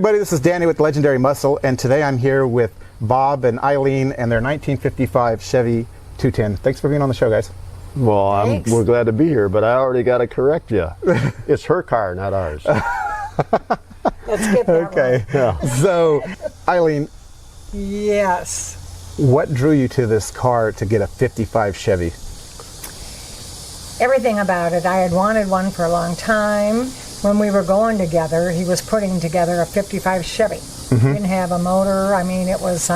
everybody, this is Danny with Legendary Muscle, and today I'm here with Bob and Aileen and their 1955 Chevy 210. Thanks for being on the show, guys. Well, we're glad to be here, but I already got to correct you. It's her car, not ours. Let's get that Okay. right. Yeah. So, Aileen, Yes. what drew you to this car to get a 55 Chevy? Everything about it. I had wanted one for a long time. When we were going together, he was putting together a 55 Chevy. Didn't have a motor. I mean, it was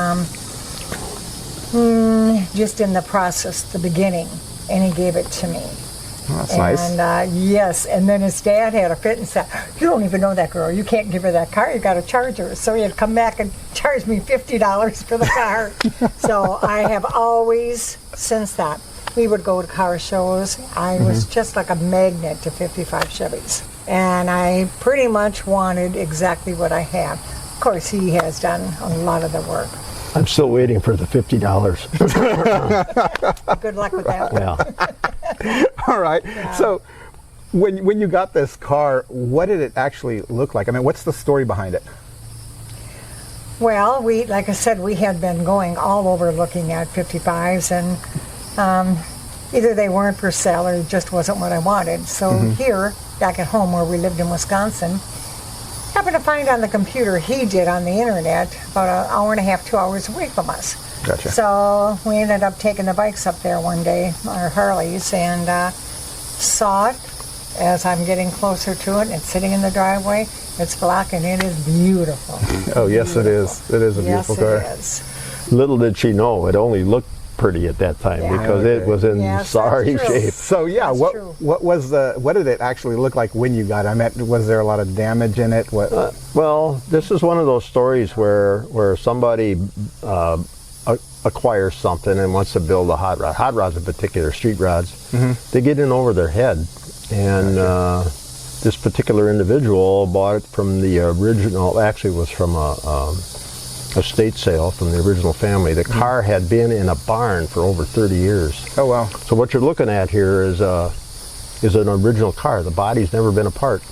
just in the process, the beginning, and he gave it to me. Oh, that's nice. And yes, and then his dad had a fit and said, "You don't even know that girl. You can't give her that car. You got to charge her." So he had come back and charged me $50 for the car. So I have always, since that, we would go to car shows. I was just like a magnet to 55 Chevys. And I pretty much wanted exactly what I have. Of course, he has done a lot of the work. I'm still waiting for the $50. Good luck with that one. Yeah. All right. So, when you got this car, what did it actually look like? I mean, what's the story behind it? Well, like I said, we had been going all over looking at 55s, and either they weren't for sale or it just wasn't what I wanted. So here, back at home where we lived in Wisconsin, happened to find on the computer he did on the internet about an hour and a half, 2 hours away from us. Gotcha. So we ended up taking the bikes up there one day, our Harleys, and saw it as I'm getting closer to it. It's sitting in the driveway. It's black and it is beautiful. Oh, yes, it is. It is a beautiful car. Yes, it is. Little did she know, it only looked pretty at that time because it was in Yes, sorry that's true. shape. So yeah, That's true. what did it actually look like when you got it? I mean, was there a lot of damage in it? Well, this is one of those stories where somebody acquires something and wants to build a hot rod. Hot rods in particular, street rods, they get in over their head. And this particular individual bought it from the original, actually it was from a estate sale from the original family. The car had been in a barn for over 30 years. Oh, wow. So what you're looking at here is an original car. The body's never been apart.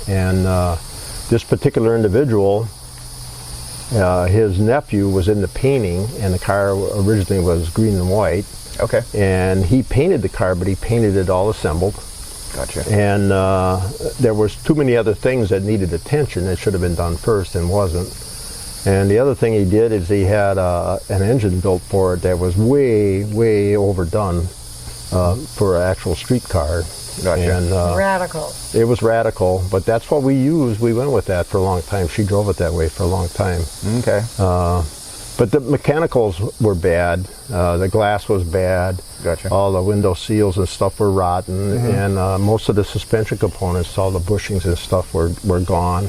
And this particular individual, his nephew was in the painting, and the car originally was green and white. Okay. And he painted the car, but he painted it all assembled. Gotcha. And there was too many other things that needed attention that should have been done first and wasn't. And the other thing he did is he had an engine built for it that was way, way overdone for an actual street car. Gotcha. And Radical. it was radical, but that's what we used. We went with that for a long time. She drove it that way for a long time. Okay. But the mechanicals were bad. The glass was bad. Gotcha. All the window seals and stuff were rotten, and most of the suspension components, all the bushings and stuff were gone.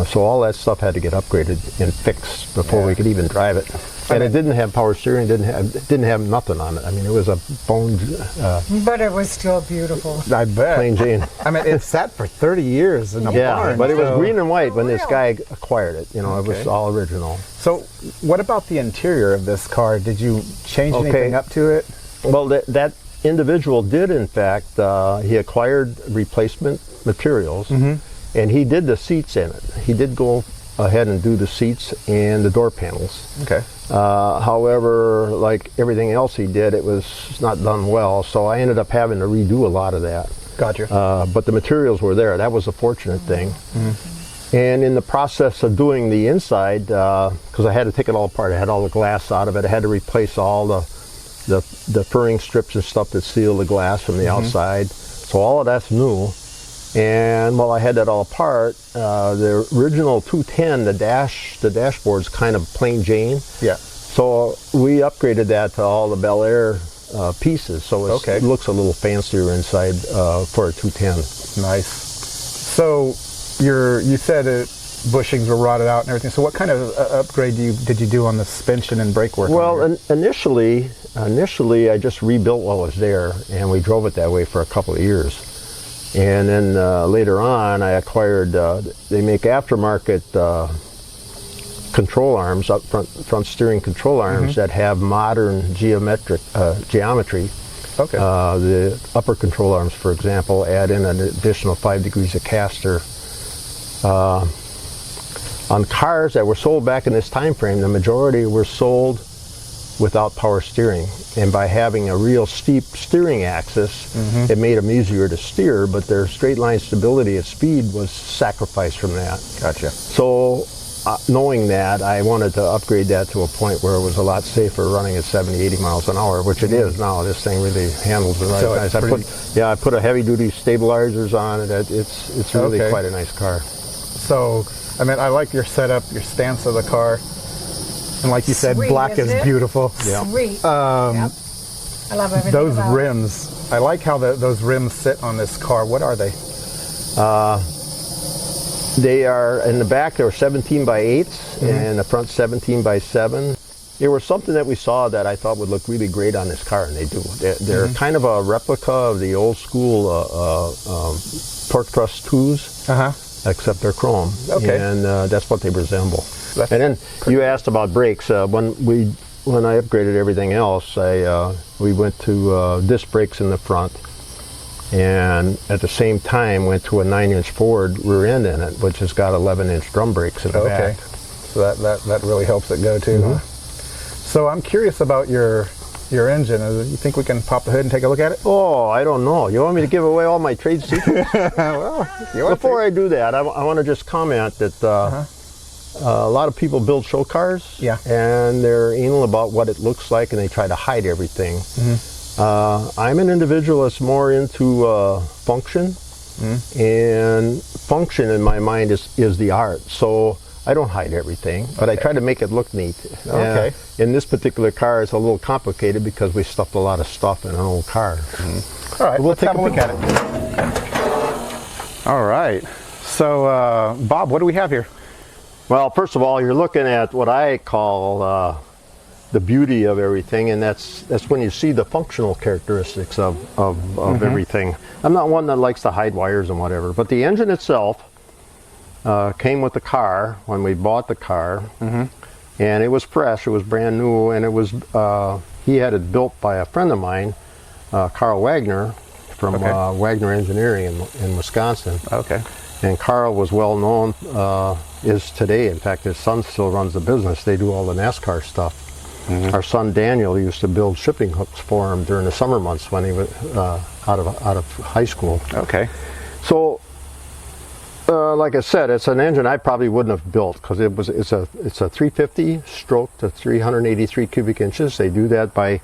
So all that stuff had to get upgraded and fixed before we could even drive it. And it didn't have power steering, didn't have nothing on it. I mean, it was a bone, But it was still beautiful. I bet. plain Jane. I mean, it sat for 30 years in a Yeah, barn. but it was so- green and white when this guy acquired it. You know, it was Okay. all original. So, what about the interior of this car? Did you change Okay. anything up to it? Well, that individual did, in fact, he acquired replacement materials, and he did the seats in it. He did go ahead and do the seats and the door panels. Okay. However, like everything else he did, it was not done well, so I ended up having to redo a lot of that. Gotcha. But the materials were there. That was a fortunate thing. And in the process of doing the inside, because I had to take it all apart, I had all the glass out of it. I had to replace all the furring strips and stuff that seal the glass from the outside. So all of that's new. And while I had that all apart, the original 210, the dashboard's kind of plain Jane. Yeah. So we upgraded that to all the Bel Air pieces, so it looks a little fancier inside for a 210. Nice. So, you said bushings were rotted out and everything. So, what kind of upgrade did you do on the suspension and brake work? Well, initially I just rebuilt what was there, and we drove it that way for a couple of years. And then later on, I acquired. They make aftermarket control arms, front steering control arms that have modern geometry. Okay. The upper control arms, for example, add in an additional 5 degrees of caster. on cars that were sold back in this time frame, the majority were sold without power steering, and by having a real steep steering axis, it made them easier to steer, but their straight line stability at speed was sacrificed from that. Gotcha. So knowing that, I wanted to upgrade that to a point where it was a lot safer running at 70, 80 miles an hour, which it is now. This thing really handles it right. So nice. I put a heavy duty stabilizers on it. It's really quite a nice car. So, I mean, I like your setup, your stance of the car. And like you said, Sweet, black is it? beautiful. Yeah. Sweet. Yep. I love everything Those about it. rims, I like how those rims sit on this car. What are they? They are, in the back, they were 17 by 8s, and in the front 17 by 7. They were something that we saw that I thought would look really great on this car, and they do. They're kind of a replica of the old school torque thrust 2s, except they're chrome. Okay. And that's what they resemble. And then you asked about brakes. When I upgraded everything else, we went to disc brakes in the front, and at the same time went to a 9-inch Ford rear end in it, which has got 11-inch drum brakes in the back. So that really helps it go too. Huh? So I'm curious about your engine. You think we can pop the hood and take a look at it? Oh, I don't know. You want me to give away all my trade secrets? Well, Before I do that, I want to just comment that a lot of people build show cars, and they're anal about what it looks like, and they try to hide everything. I'm an individual that's more into function, and function in my mind is the art. So I don't hide everything, but I try to make it look neat. Okay. In this particular car, it's a little complicated because we stuffed a lot of stuff in an old car. All right, We'll let's take have a look at it. All right. So, Bob, what do we have here? Well, first of all, you're looking at what I call the beauty of everything, and that's when you see the functional characteristics of everything. I'm not one that likes to hide wires and whatever, but the engine itself came with the car when we bought the car, and it was fresh, it was brand new, and it was he had it built by a friend of mine, Carl Wagner, from Wagner Engineering in Wisconsin. Okay. And Carl was well known, is today. In fact, his son still runs the business. They do all the NASCAR stuff. Our son Daniel used to build shipping hooks for him during the summer months when he was out of high school. Okay. So, like I said, it's an engine I probably wouldn't have built because it's a 350 stroke to 383 cubic inches. They do that by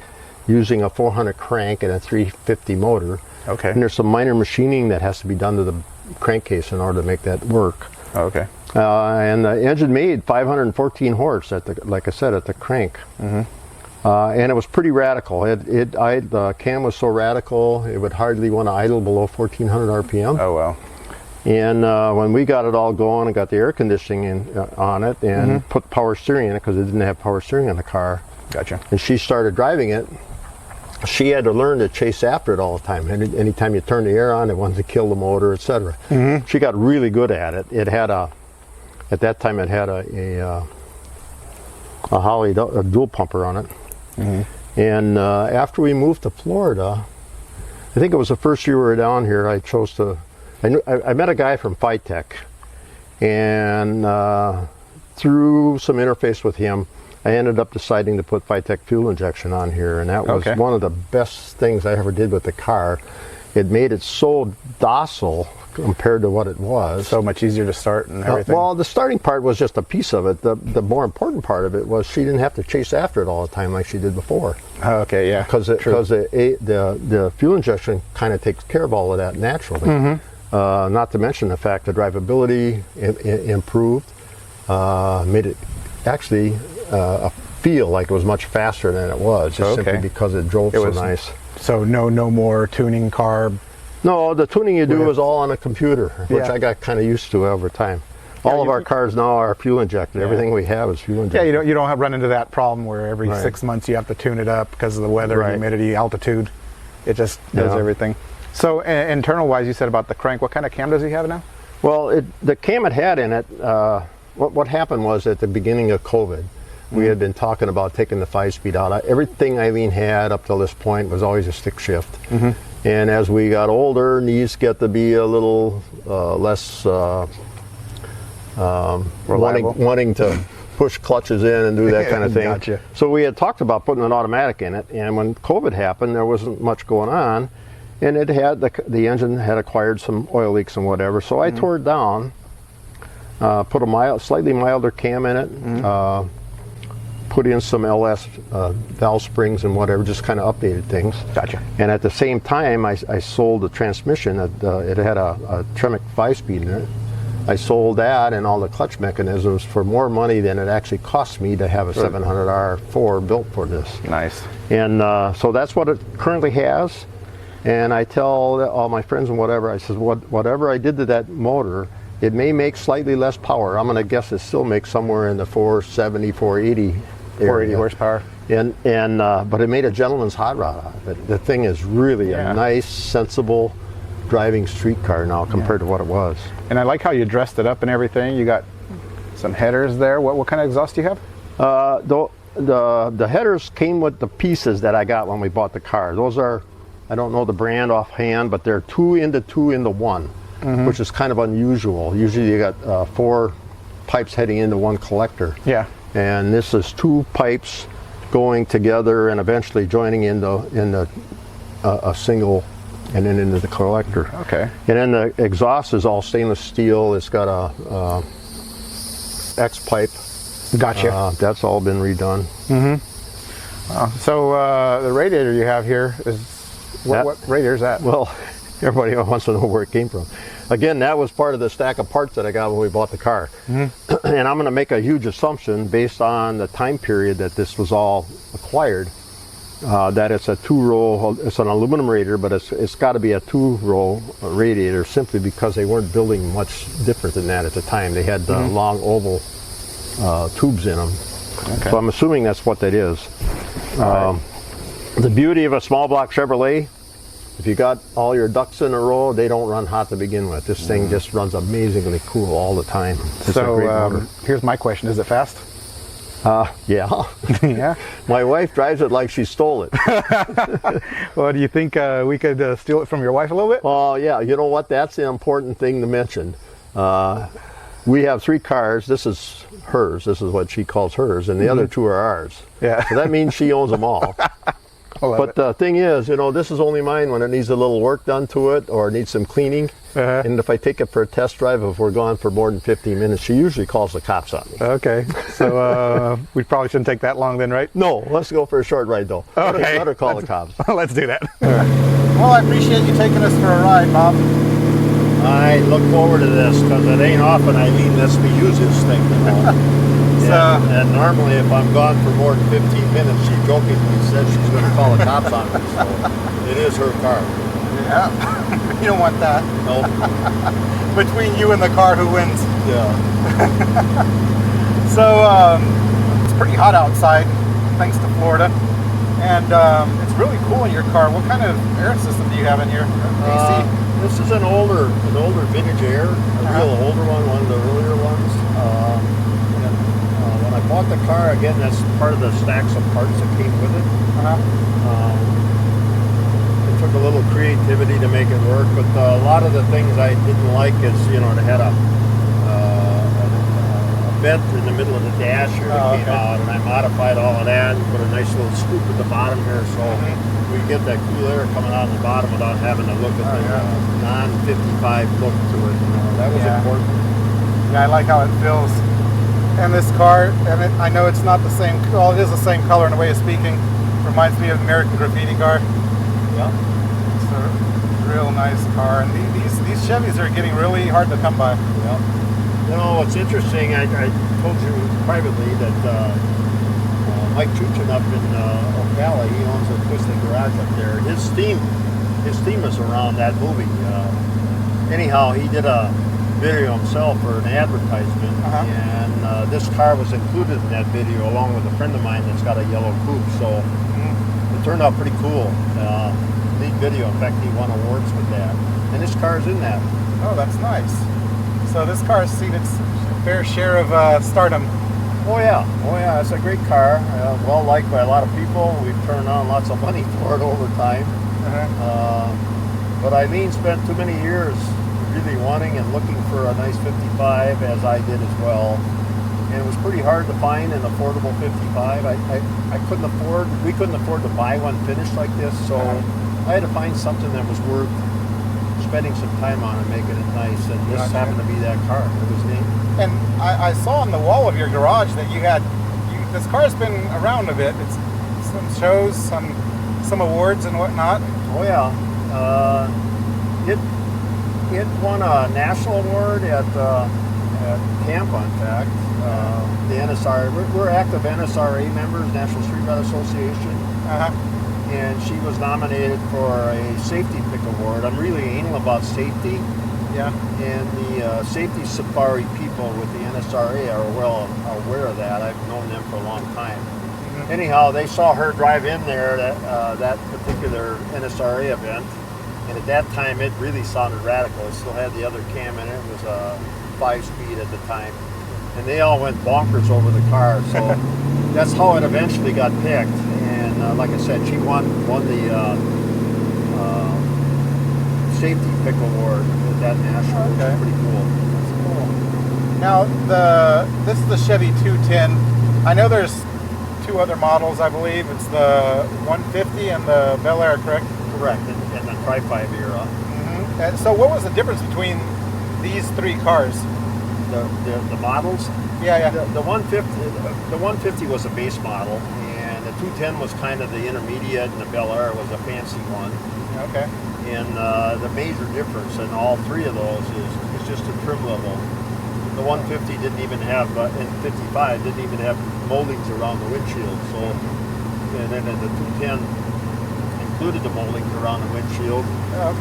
using a 400 crank and a 350 motor. Okay. And there's some minor machining that has to be done to the crankcase in order to make that work. Okay. And the engine made 514 horse like I said, at the crank. And it was pretty radical. The cam was so radical it would hardly want to idle below 1400 RPM. Oh wow. And when we got it all going and got the air conditioning on it and put power steering in it because it didn't have power steering in the car. Gotcha. And she started driving it. She had to learn to chase after it all the time. Anytime you turn the air on, it wanted to kill the motor, etc. She got really good at it. It had at that time, it had a Holley dual pumper on it. And after we moved to Florida, I think it was the first year we were down here, I met a guy from Phytech, and through some interface with him, I ended up deciding to put Phytech fuel injection on here, and that was one of the best things I ever did with the car. It made it so docile compared to what it was. So much easier to start and everything. Well, the starting part was just a piece of it. The more important part of it was she didn't have to chase after it all the time like she did before. Okay, yeah. Because the fuel injection kind of takes care of all of that naturally. Not to mention the fact the drivability improved, made it actually feel like it was much faster than it was, just simply because it drove so nice. So no more tuning carb. No, the tuning you do is all on a computer, which I got kind of used to over time. All of our cars now are fuel injected. Everything we have is fuel injected. Yeah, you don't run into that problem where every 6 months you have to tune it up because of the weather, humidity, altitude. It just does everything. So internal wise, you said about the crank. What kind of cam does he have now? Well, the cam it had in it, what happened was at the beginning of COVID, we had been talking about taking the 5-speed out. Everything Aileen had up till this point was always a stick shift. And as we got older, knees get to be a little less wanting to push clutches in and do that kind of thing. Gotcha. So we had talked about putting an automatic in it, and when COVID happened, there wasn't much going on, and it had the engine had acquired some oil leaks and whatever. So I tore it down, put a slightly milder cam in it, put in some LS valve springs and whatever, just kind of updated things. Gotcha. And at the same time, I sold the transmission. It had a Tremec 5-speed in it. I sold that and all the clutch mechanisms for more money than it actually cost me to have a 700R4 built for this. Nice. And so that's what it currently has. And I tell all my friends and whatever, I says, whatever I did to that motor, it may make slightly less power. I'm going to guess it still makes somewhere in the 470, 480 480 horsepower. But it made a gentleman's hot rod out of it. The thing is really a nice, sensible driving street car now compared to what it was. And I like how you dressed it up and everything. You got some headers there. What kind of exhaust do you have? The headers came with the pieces that I got when we bought the car. Those are, I don't know the brand offhand, but they're 2 into 2 into 1, which is kind of unusual. Usually you got 4 pipes heading into one collector. Yeah. And this is 2 pipes going together and eventually joining into a single, and then into the collector. Okay. And then the exhaust is all stainless steel. It's got a X pipe. Gotcha. That's all been redone. So the radiator you have here is what radiator is that? Well, everybody wants to know where it came from. Again, that was part of the stack of parts that I got when we bought the car. And I'm going to make a huge assumption based on the time period that this was all acquired, that it's a 2-row, it's an aluminum radiator, but it's got to be a 2-row radiator simply because they weren't building much different than that at the time. They had the long oval tubes in them. Okay. So I'm assuming that's what that is. The beauty of a small block Chevrolet, if you got all your ducks in a row, they don't run hot to begin with. This thing just runs amazingly cool all the time. It's a great motor. Here's my question. Is it fast? Yeah. Yeah. My wife drives it like she stole it. Well, do you think we could steal it from your wife a little bit? Oh, yeah. You know what? That's the important thing to mention. We have 3 cars. This is hers. This is what she calls hers. And the other 2 are ours. Yeah. So that means she owns them all. But the thing is, this is only mine when it needs a little work done to it or needs some cleaning. And if I take it for a test drive, if we're gone for more than 15 minutes, she usually calls the cops on me. Okay. So we probably shouldn't take that long then, right? No, let's go for a short ride, though. Okay. Let her call the cops. Let's do that. Well, I appreciate you taking us for a ride, Bob. I look forward to this because it ain't often Aileen lets me use this thing. And normally if I'm gone for more than 15 minutes, she jokingly said she's going to call the cops on me. So it is her car. Yeah, you don't want that. No. Between you and the car, who wins? Yeah. So it's pretty hot outside, thanks to Florida. And it's really cool in your car. What kind of air system do you have in here? AC? This is an older vintage air, a real older one of the earlier ones. When I bought the car, again, that's part of the stacks of parts that came with it. It took a little creativity to make it work, but a lot of the things I didn't like is, it had a vent in the middle of the dash here that came out, and I modified all of that and put a nice little scoop at the bottom here, so we get that cool air coming out of the bottom without having to look at the non-55 look to it. That was important. Yeah, I like how it feels. And this car, I know it's not the same, well, it is the same color in a way of speaking. Reminds me of an American Graffiti car. Yeah. It's a real nice car. And these Chevys are getting really hard to come by. Yeah. It's interesting. I told you privately that Mike Chuchin up in Ocala, he owns a Twisted Garage up there. His theme is around that movie. Anyhow, he did a video himself for an advertisement, and this car was included in that video along with a friend of mine that's got a yellow coupe, so it turned out pretty cool. Neat video. In fact, he won awards with that, and this car's in that. Oh, that's nice. So this car's seen its fair share of stardom. Oh yeah, it's a great car, well liked by a lot of people. We've turned on lots of money for it over time. But Aileen spent too many years really wanting and looking for a nice 55, as I did as well. And it was pretty hard to find an affordable 55. We couldn't afford to buy one finished like this, so I had to find something that was worth spending some time on and making it nice. And this happened to be that car. It was neat. And I saw on the wall of your garage that you had, this car's been around a bit. It's some shows, some awards and whatnot. Oh yeah, it won a national award at Tampa, in fact. The NSRA, we're active NSRA members, National Street Rod Association, and she was nominated for a safety pick award. I'm really anal about safety. Yeah. And the safety safari people with the NSRA are well aware of that. I've known them for a long time. Anyhow, they saw her drive in there that particular NSRA event, and at that time it really sounded radical. It still had the other cam in it. It was a 5-speed at the time, and they all went bonkers over the car. So that's how it eventually got picked. And like I said, she won the safety pick award at that national. Which is pretty cool. That's cool. Now this is the Chevy 210. I know there's two other models, I believe. It's the 150 and the Bel Air, correct? Correct, in the Tri-5 era. And so what was the difference between these three cars? The models? Yeah. The 150 was a base model, and the 210 was kind of the intermediate, and the Bel Air was a fancy one. Okay. And the major difference in all three of those is just the trim level. The 150 didn't even have, and 55 didn't even have moldings around the windshield. So, and then the 210 included the moldings around the windshield,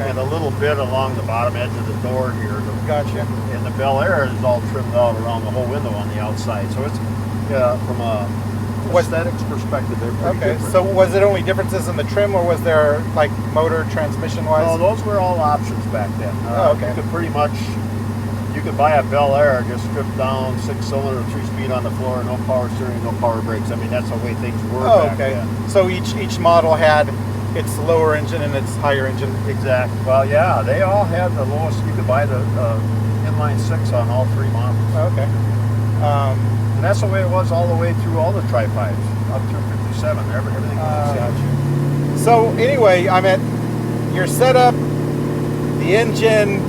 and a little bit along the bottom edge of the door here. Gotcha. And the Bel Air is all trimmed out around the whole window on the outside. So it's from a aesthetics perspective, they're pretty different. So was it only differences in the trim, or was there like motor transmission wise? No, those were all options back then. Okay. You could pretty much, you could buy a Bel Air, just stripped down, 6-cylinder, 3-speed on the floor, no power steering, no power brakes. I mean, that's the way things were back then. So each model had its lower engine and its higher engine. Exactly. Well, yeah, they all had the lowest. You could buy the inline 6 on all three models. Okay. And that's the way it was all the way through all the Tri-5s, up through 57. Everything was the same. So anyway, I'm at your setup, the engine.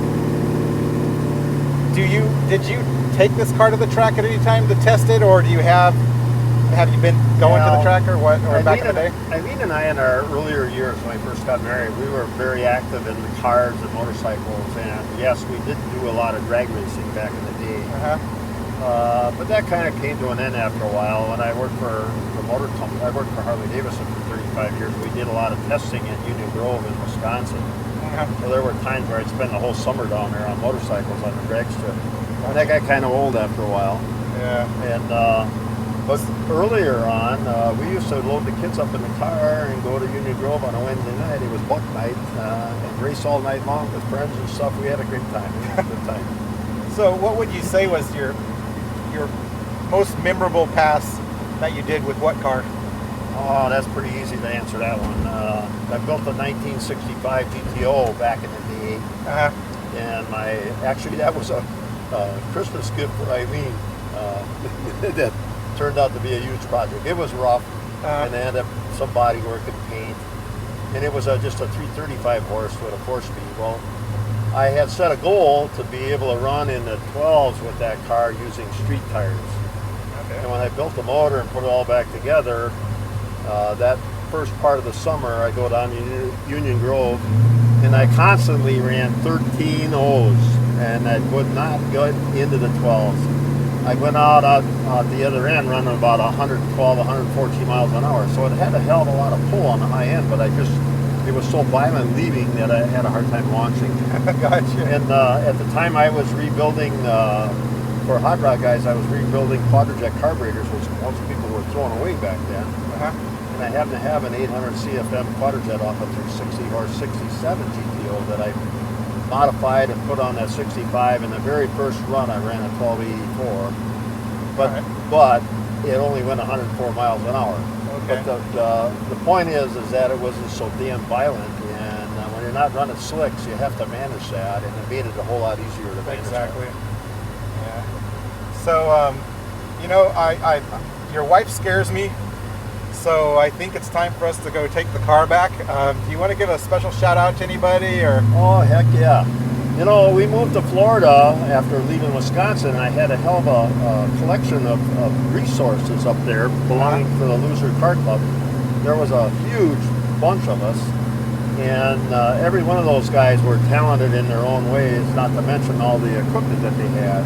Did you take this car to the track at any time to test it, or have you been going to the track or what? Or back in the day? Eileen and I, in our earlier years when we first got married, we were very active in the cars and motorcycles, and yes, we did do a lot of drag racing back in the day. But that kind of came to an end after a while. When I worked for the motor company, I worked for Harley Davidson for 35 years. We did a lot of testing at Union Grove in Wisconsin. So there were times where I'd spend the whole summer down there on motorcycles on the drag strip. And that got kind of old after a while. Yeah. And but earlier on, we used to load the kids up in the car and go to Union Grove on a Wednesday night. It was buck night, and race all night long with friends and stuff. We had a great time. So what would you say was your most memorable pass that you did with what car? Oh, that's pretty easy to answer that one. I built a 1965 GTO back in the day, and actually that was a Christmas gift for Aileen. That turned out to be a huge project. It was rough, and they had some body work and paint, and it was just a 335 horse with a 4-speed. Well, I had set a goal to be able to run in the 12s with that car using street tires. And when I built the motor and put it all back together, that first part of the summer, I go down to Union Grove, and I constantly ran 13 O's, and I would not get into the 12s. I went out the other end running about 112, 114 miles an hour. So it had a hell of a lot of pull on the high end, but it was so violent leaving that I had a hard time launching. Gotcha. And at the time I was rebuilding, for hot rod guys, I was rebuilding quadrajet carburetors, which most people were throwing away back then. And I happened to have an 800 CFM quadrajet off a 360 or 67 GTO that I modified and put on that 65. In the very first run I ran a 1284, but it only went 104 miles an hour. But the point is that it wasn't so damn violent, and when you're not running slicks, you have to manage that, and it made it a whole lot easier to manage. Exactly. Yeah. So, you know, your wife scares me. So I think it's time for us to go take the car back. Do you want to give a special shout out to anybody, or? Oh, heck yeah. You know, we moved to Florida after leaving Wisconsin. I had a hell of a collection of resources up there belonging to the Loser Car Club. There was a huge bunch of us, and every one of those guys were talented in their own ways, not to mention all the equipment that they had.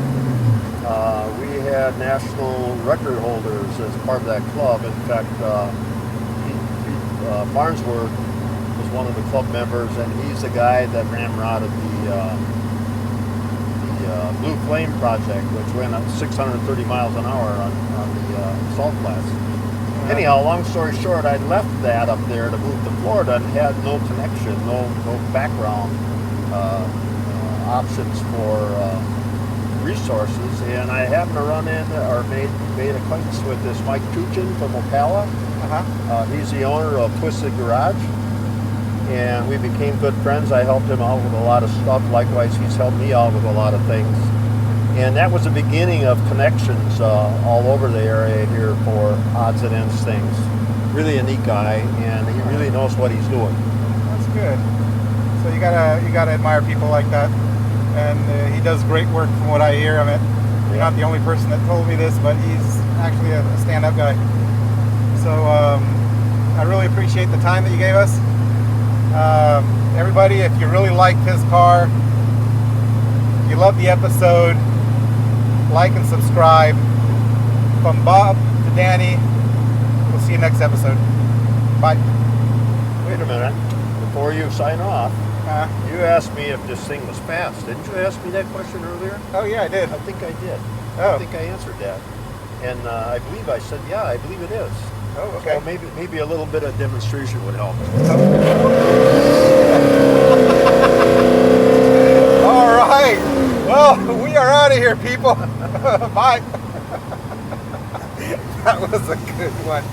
We had national record holders as part of that club. In fact, Farnsworth was one of the club members, and he's the guy that ramrodded the Blue Flame project, which went at 630 miles an hour on the salt flats. Anyhow, long story short, I left that up there to move to Florida and had no connection, no background options for resources, and I happened to run in or made acquaintance with this Mike Tuchin from Ocala. He's the owner of Twisted Garage, and we became good friends. I helped him out with a lot of stuff. Likewise, he's helped me out with a lot of things. And that was the beginning of connections all over the area here for odds and ends things. Really a neat guy, and he really knows what he's doing. That's good. So you gotta admire people like that, and he does great work from what I hear. I mean, you're not the only person that told me this, but he's actually a stand-up guy. So I really appreciate the time that you gave us. Everybody, if you really liked his car, you love the episode, like and subscribe. From Bob to Danny, we'll see you next episode. Bye. Wait a minute. Before you sign off, you asked me if this thing was fast. Didn't you ask me that question earlier? Oh, yeah, I did. I think I did. Oh. I think I answered that. And I believe I said, yeah, I believe it is. Oh, okay. So maybe a little bit of demonstration would help. All right. Well, we are out of here, people. Bye. That was a good one.